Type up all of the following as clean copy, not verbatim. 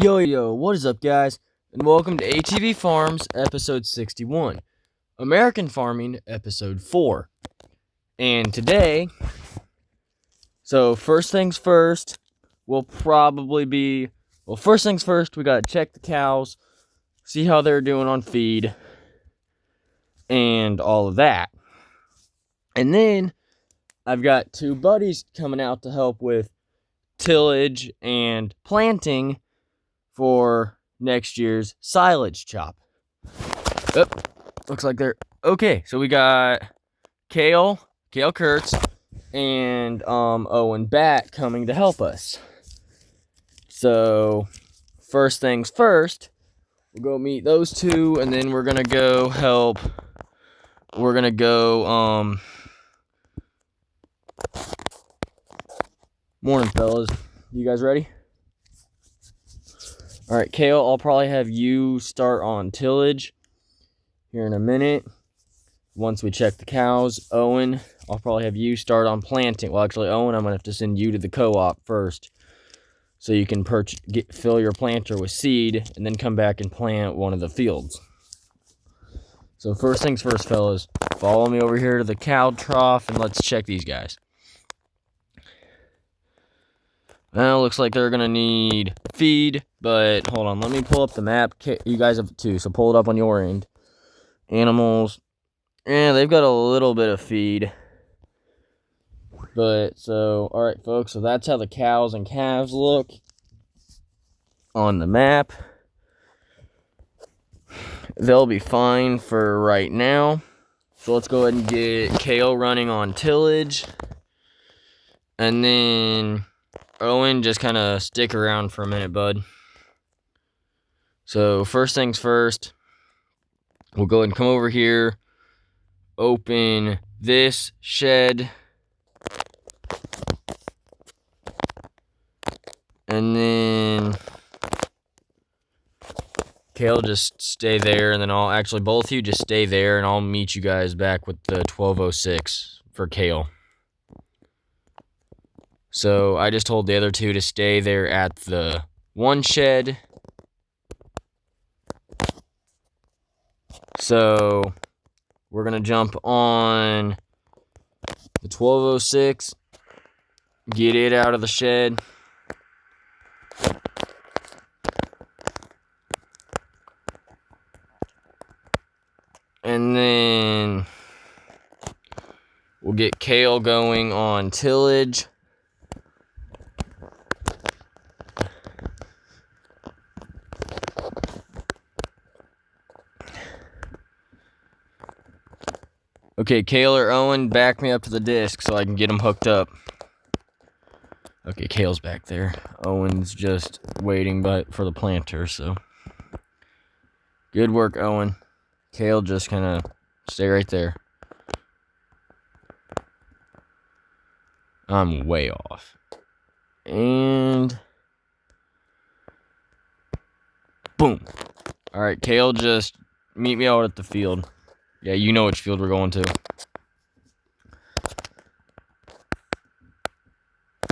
Yo, what is up, guys? And welcome to ATV Farms episode 61, American Farming episode 4. And today, first things first, we gotta check the cows, see how they're doing on feed, and all of that. And then, I've got two buddies coming out to help with tillage and planting for next year's silage chop. Looks like they're okay. So we got Kale Kurtz, and Owen Bat coming to help us. So first things first, we'll go meet those two, and then we're gonna go help. We're gonna go morning, fellas. You guys ready? All right, Kale, I'll probably have you start on tillage here in a minute. Once we check the cows, Owen, I'll probably have you start on planting. Well, actually, Owen, I'm gonna have to send you to the co-op first, so you can fill your planter with seed, and then come back and plant one of the fields. So first things first, fellas, follow me over here to the cow trough, and let's check these guys. Well, looks like they're gonna need feed, but hold on, let me pull up the map. You guys have too, so pull it up on your end. Animals, yeah, they've got a little bit of feed. But, all right, folks, so that's how the cows and calves look on the map. They'll be fine for right now. So let's go ahead and get Kale running on tillage. And then Owen, just kind of stick around for a minute, bud. So first things first, we'll go ahead and come over here, open this shed, and then Kale, just stay there, and then both of you just stay there, and I'll meet you guys back with the 1206 for Kale. So I just told the other two to stay there at the one shed. So we're going to jump on the 1206, get it out of the shed. And then we'll get Kale going on tillage. Okay, Kale or Owen, back me up to the disc so I can get them hooked up. Okay, Kale's back there. Owen's just waiting for the planter, so. Good work, Owen. Kale, just kind of stay right there. I'm way off. And boom. All right, Kale, just meet me out at the field. Yeah, you know which field we're going to.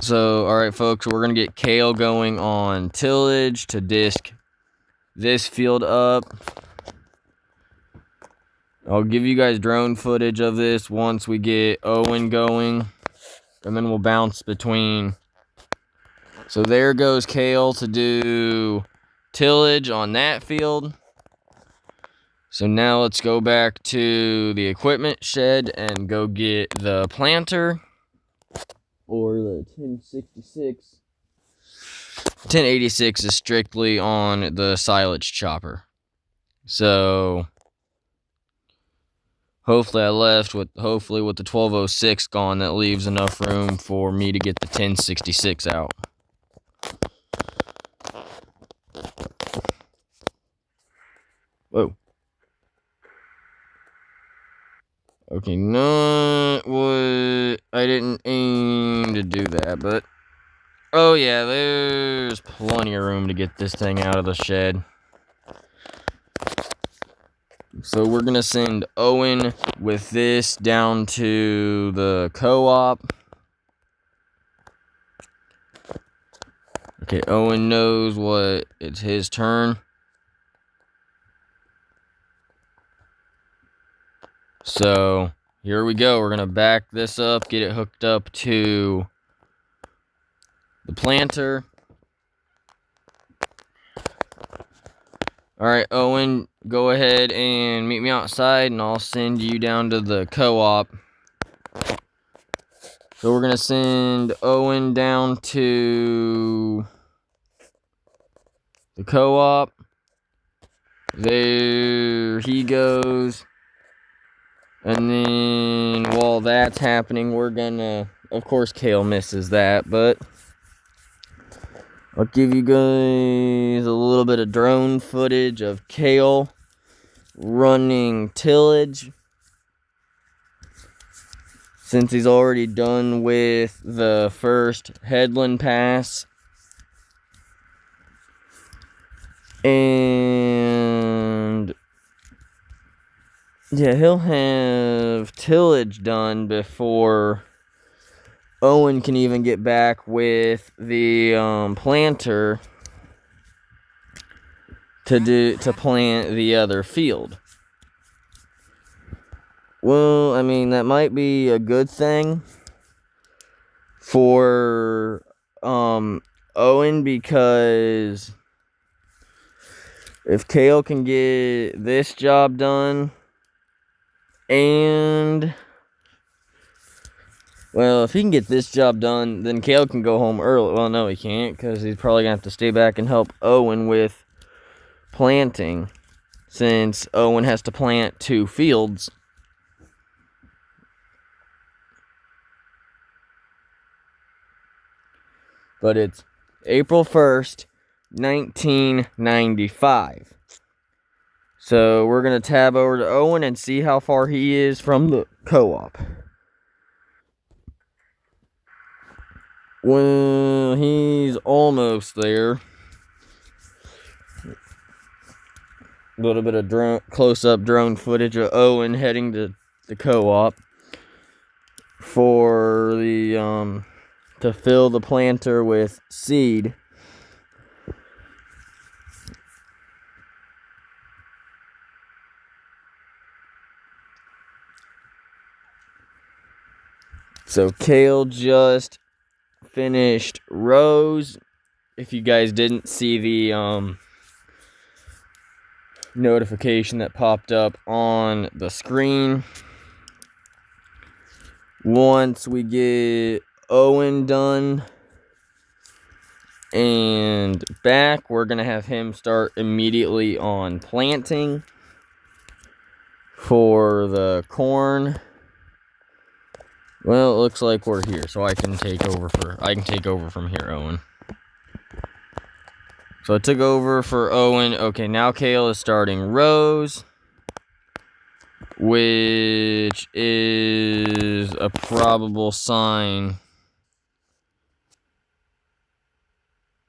So, all right, folks, we're going to get Kale going on tillage to disc this field up. I'll give you guys drone footage of this once we get Owen going, and then we'll bounce between. So there goes Kale to do tillage on that field. So now let's go back to the equipment shed and go get the planter, or the 1066. 1086 is strictly on the silage chopper. So hopefully with the 1206 gone, that leaves enough room for me to get the 1066 out. Whoa. Okay, not what I didn't aim to do that, but oh yeah, there's plenty of room to get this thing out of the shed. So we're gonna send Owen with this down to the co-op. Okay, Owen knows what it's his turn. So here we go. We're going to back this up, get it hooked up to the planter. All right, Owen, go ahead and meet me outside, and I'll send you down to the co-op. So we're going to send Owen down to the co-op. There he goes. And then while that's happening, we're gonna, of course, Kale misses that, but I'll give you guys a little bit of drone footage of Kale running tillage, since he's already done with the first headland pass. And yeah, he'll have tillage done before Owen can even get back with the planter to plant the other field. Well, I mean, that might be a good thing for Owen, because if Kale can get this job done, and well, if he can get this job done, then Kale can go home early. Well, no, he can't, because he's probably going to have to stay back and help Owen with planting, since Owen has to plant 2 fields. But it's April 1st, 1995. So we're going to tab over to Owen and see how far he is from the co-op. Well, he's almost there. A little bit of close-up drone footage of Owen heading to the co-op for the to fill the planter with seed. So Kale just finished rows. If you guys didn't see the notification that popped up on the screen, once we get Owen done and back, we're gonna have him start immediately on planting for the corn. Well, it looks like we're here, so I can take over from here, Owen. So I took over for Owen. Okay, now Kale is starting rows, which is a probable sign.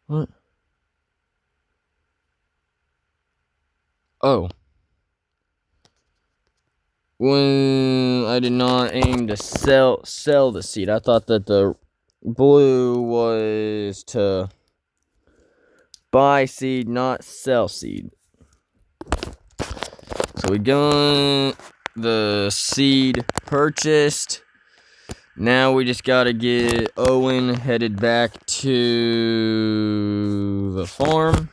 What? Oh. Well, I did not aim to sell the seed. I thought that the blue was to buy seed, not sell seed. So we got the seed purchased. Now we just gotta get Owen headed back to the farm.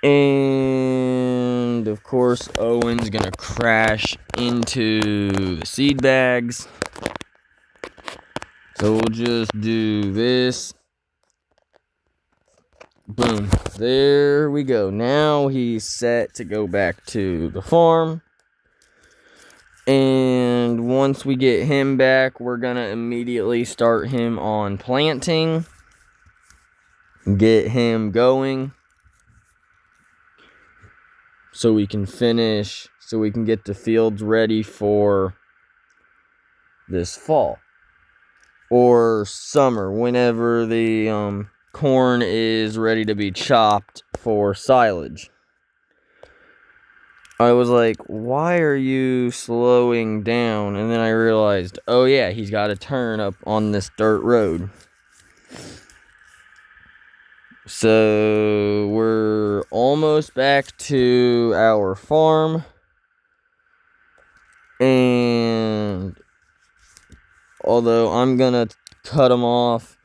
And of course, Owen's gonna crash into the seed bags. So we'll just do this. Boom. There we go. Now he's set to go back to the farm. And once we get him back, we're gonna immediately start him on planting. Get him going, so we can finish, so we can get the fields ready for this fall or summer, whenever the corn is ready to be chopped for silage. I was like, why are you slowing down? And then I realized, oh yeah, he's got to turn up on this dirt road. So we're almost back to our farm, and although I'm gonna cut them off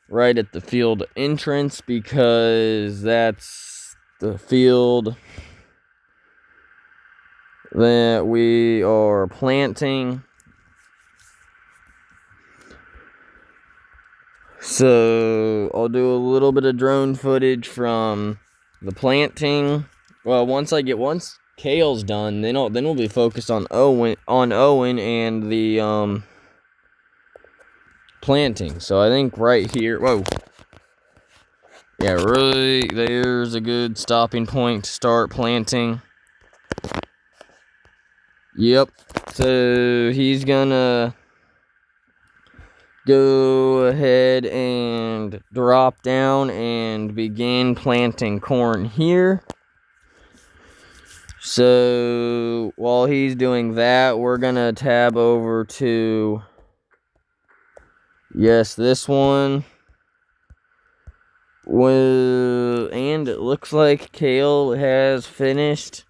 right at the field entrance because that's the field that we are planting. So I'll do a little bit of drone footage from the planting. Well, once Kale's done, then we'll be focused on Owen and the planting. So I think right here, whoa. Yeah, really, there's a good stopping point to start planting. Yep. So he's gonna go ahead and drop down and begin planting corn here. So while he's doing that, we're gonna tab over to, yes, this one. Well, and it looks like Kale has finished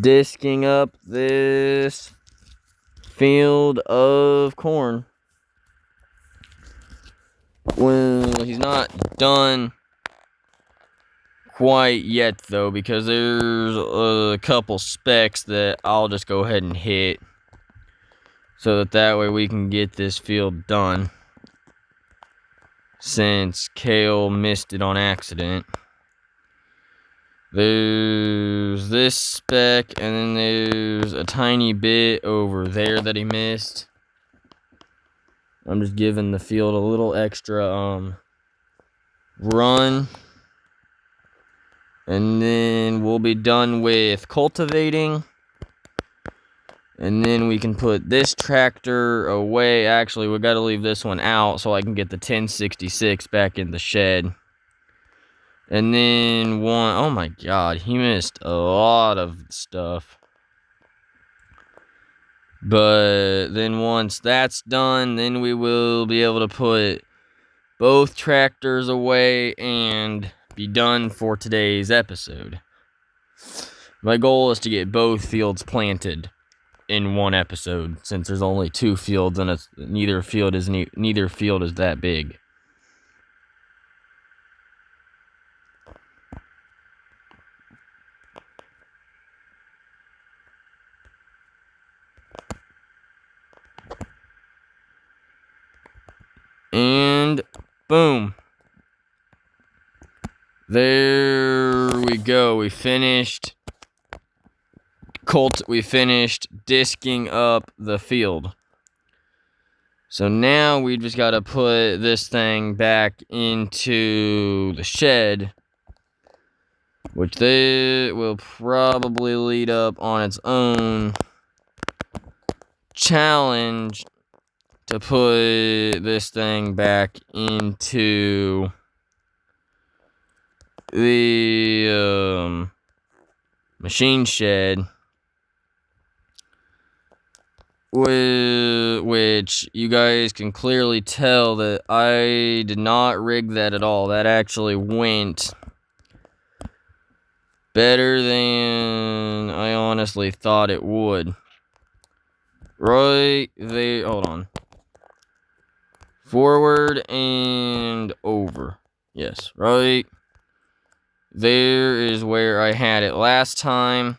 disking up this field of corn. Well, he's not done quite yet though, because there's a couple specks that I'll just go ahead and hit so that way we can get this field done, since Kale missed it on accident. There's this speck, and then there's a tiny bit over there that he missed. I'm just giving the field a little extra run. And then we'll be done with cultivating. And then we can put this tractor away. Actually, we got to leave this one out so I can get the 1066 back in the shed. And then oh my god, he missed a lot of stuff. But then once that's done, then we will be able to put both tractors away and be done for today's episode. My goal is to get both fields planted in one episode, since there's only 2 fields and neither field is that big. And boom. There we go. We finished disking up the field. So now we just got to put this thing back into the shed, which they will probably lead up on its own challenge to put this thing back into the machine shed, which you guys can clearly tell that I did not rig that at all. That actually went better than I honestly thought it would. Right there, hold on. Forward and over. Yes, right there is where I had it last time.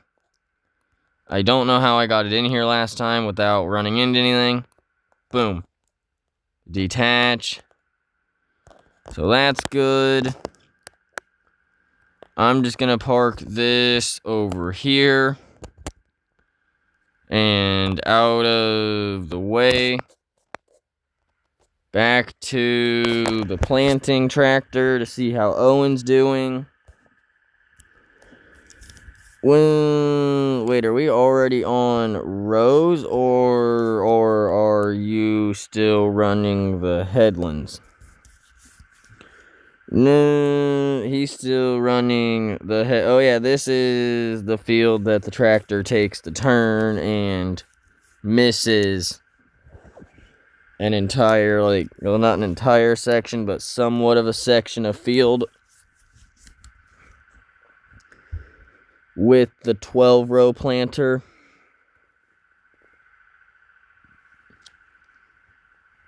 I don't know how I got it in here last time without running into anything. Boom. Detach. So that's good. I'm just going to park this over here and out of the way. Back to the planting tractor to see how Owen's doing. Well, wait, are we already on rows, or are you still running the headlands? No, he's still running the head. Oh yeah, this is the field that the tractor takes the turn and misses an entire, well, not an entire section, but somewhat of a section of field with the 12-row planter.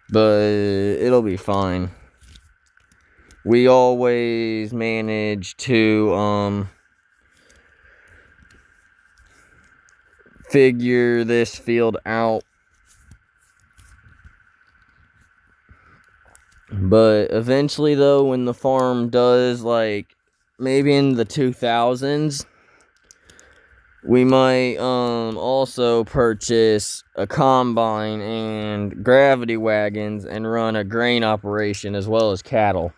But it'll be fine. We always manage to figure this field out. But eventually, though, when the farm does, maybe in the 2000s, we might also purchase a combine and gravity wagons and run a grain operation as well as cattle.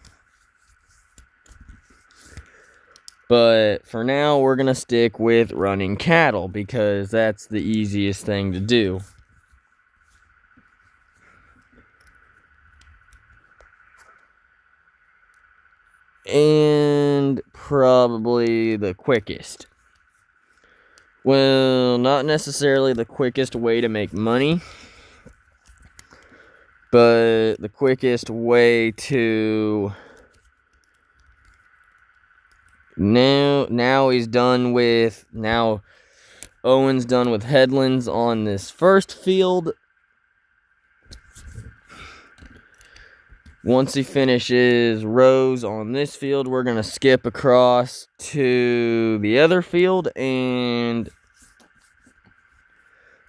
But for now, we're going to stick with running cattle because that's the easiest thing to do. And probably the quickest. Well, not necessarily the quickest way to make money, but the quickest way to... Now Owen's done with headlands on this first field. Once he finishes rows on this field, we're going to skip across to the other field and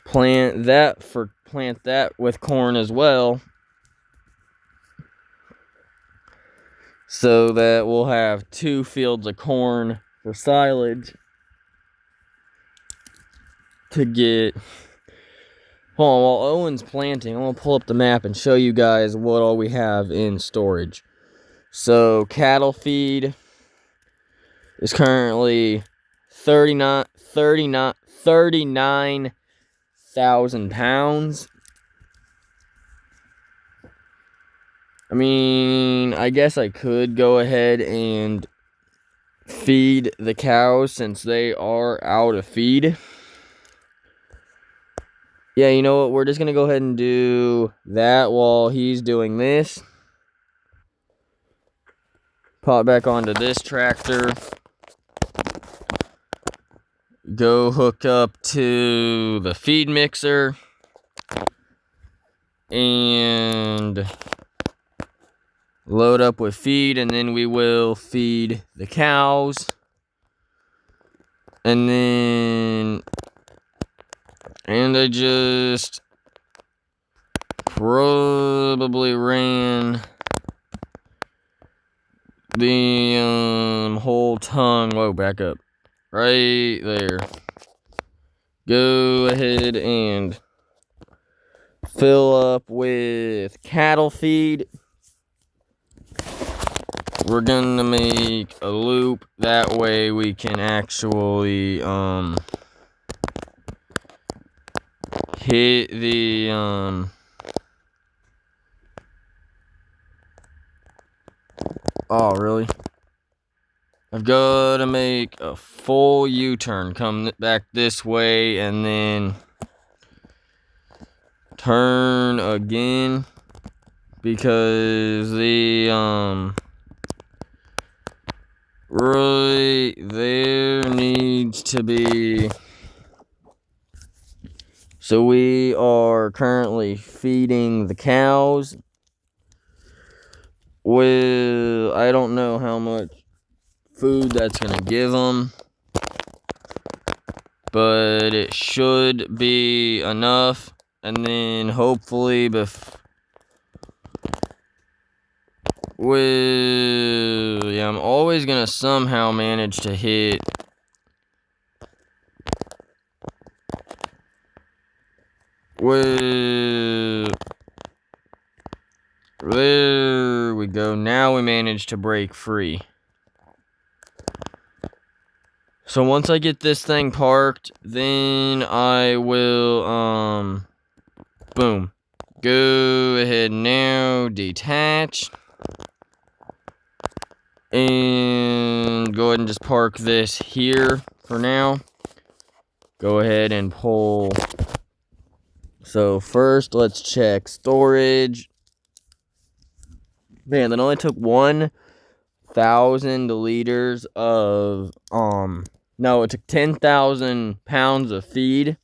plant that with corn as well. So that we'll have 2 fields of corn for silage to get... Hold on, while Owen's planting, I'm going to pull up the map and show you guys what all we have in storage. So, cattle feed is currently 39,000 pounds. I mean, I guess I could go ahead and feed the cows since they are out of feed. Yeah, you know what? We're just going to go ahead and do that while he's doing this. Pop back onto this tractor. Go hook up to the feed mixer. And load up with feed, and then we will feed the cows. And I just probably ran the whole tongue. Whoa, back up. Right there. Go ahead and fill up with cattle feed. We're gonna make a loop. That way we can actually hit the oh, really? I've got to make a full U-turn, come back this way, and then turn again, because the right there needs to be... So we are currently feeding the cows. Well, I don't know how much food that's going to give them, but it should be enough. And then hopefully yeah, I'm always going to somehow manage to hit there we go. Now we managed to break free. So once I get this thing parked, then I will, boom. Go ahead now, detach. And go ahead and just park this here for now. Go ahead and pull So first, let's check storage. Man, that only took 1,000 liters of, no, it took 10,000 pounds of feed.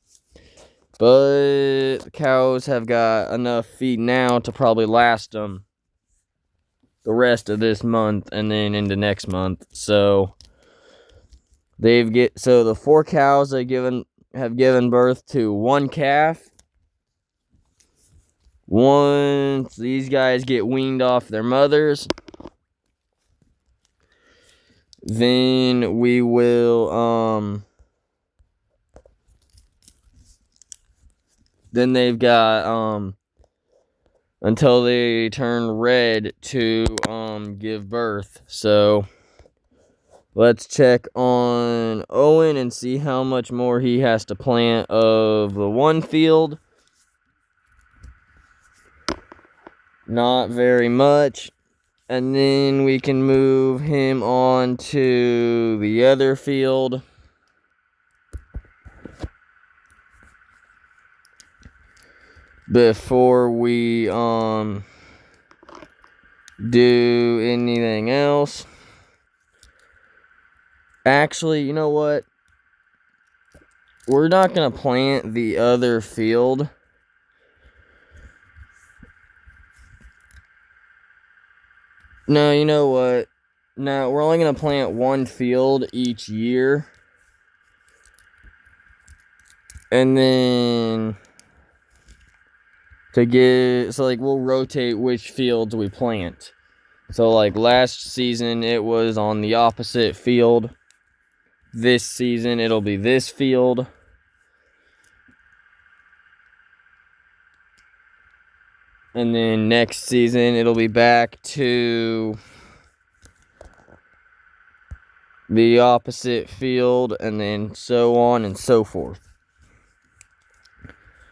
But the cows have got enough feed now to probably last them the rest of this month and then into next month. So the 4 cows have given birth to 1 calf. Once these guys get weaned off their mothers, then we will then they've got until they turn red to give birth. So let's check on Owen and see how much more he has to plant of the one field. Not very much. And then we can move him on to the other field. Before we do anything else. Actually, you know what? We're not going to plant the other field. No, you know what? No, we're only going to plant 1 field each year. And then we'll rotate which fields we plant. So like last season it was on the opposite field. This season it'll be this field. And then next season it'll be back to the opposite field, and then so on and so forth.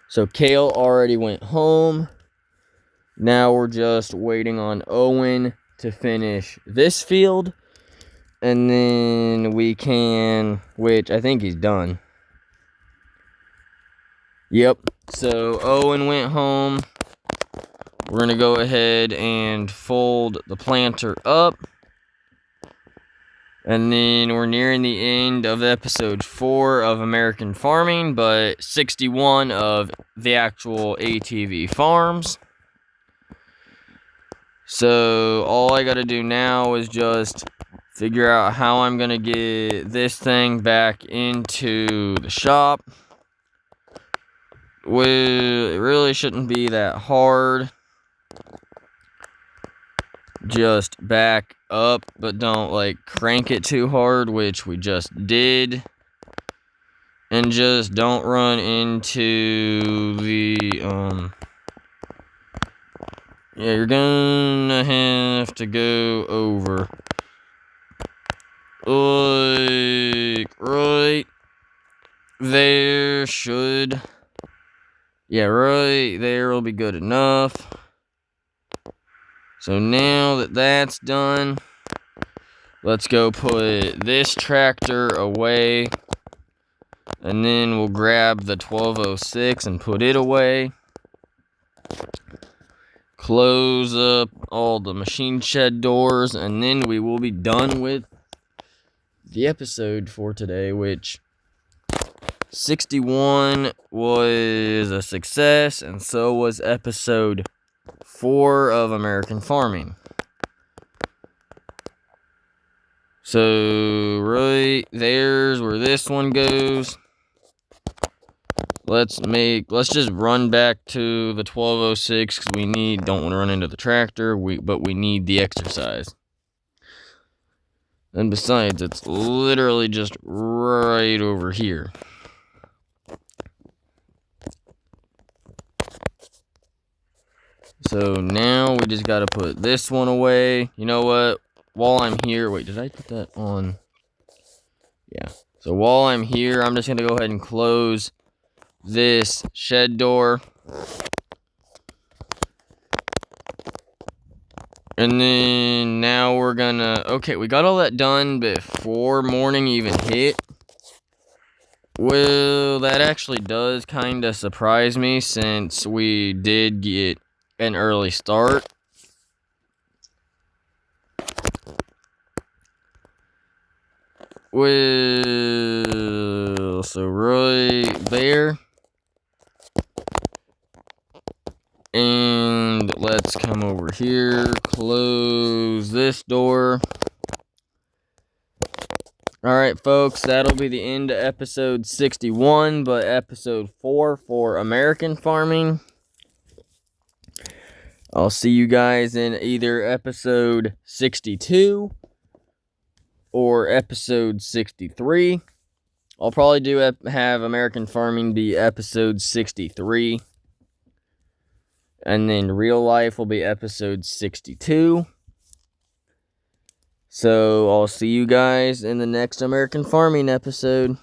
So Kale already went home. Now we're just waiting on Owen to finish this field. And then we can, which I think he's done. Yep. So Owen went home. We're going to go ahead and fold the planter up. And then we're nearing the end of episode 4 of American Farming, but 61 of the actual ATV Farms. So all I got to do now is just figure out how I'm going to get this thing back into the shop. Well, it really shouldn't be that hard. Just back up, but don't like crank it too hard, which we just did. And just don't run into the yeah, you're gonna have to go over like right there should, yeah, right there will be good enough. So now that that's done, let's go put this tractor away, and then we'll grab the 1206 and put it away. Close up all the machine shed doors, and then we will be done with the episode for today, which 61 was a success, and so was episode 4 of American Farming. So right there's where this one goes. Let's just run back to the 1206 because don't want to run into the tractor, but we need the exercise. And besides, it's literally just right over here. So now we just got to put this one away. You know what? While I'm here, wait, did I put that on? Yeah. So while I'm here, I'm just going to go ahead and close this shed door. And then now we're gonna, okay, we got all that done before morning even hit. Well, that actually does kind of surprise me since we did get an early start. Well, so right there. And let's come over here, close this door. Alright, folks, that'll be the end of episode 61, but episode 4 for American farming. I'll see you guys in either episode 62 or episode 63. I'll probably have American farming be episode 63. And then real life will be episode 62. So I'll see you guys in the next American farming episode.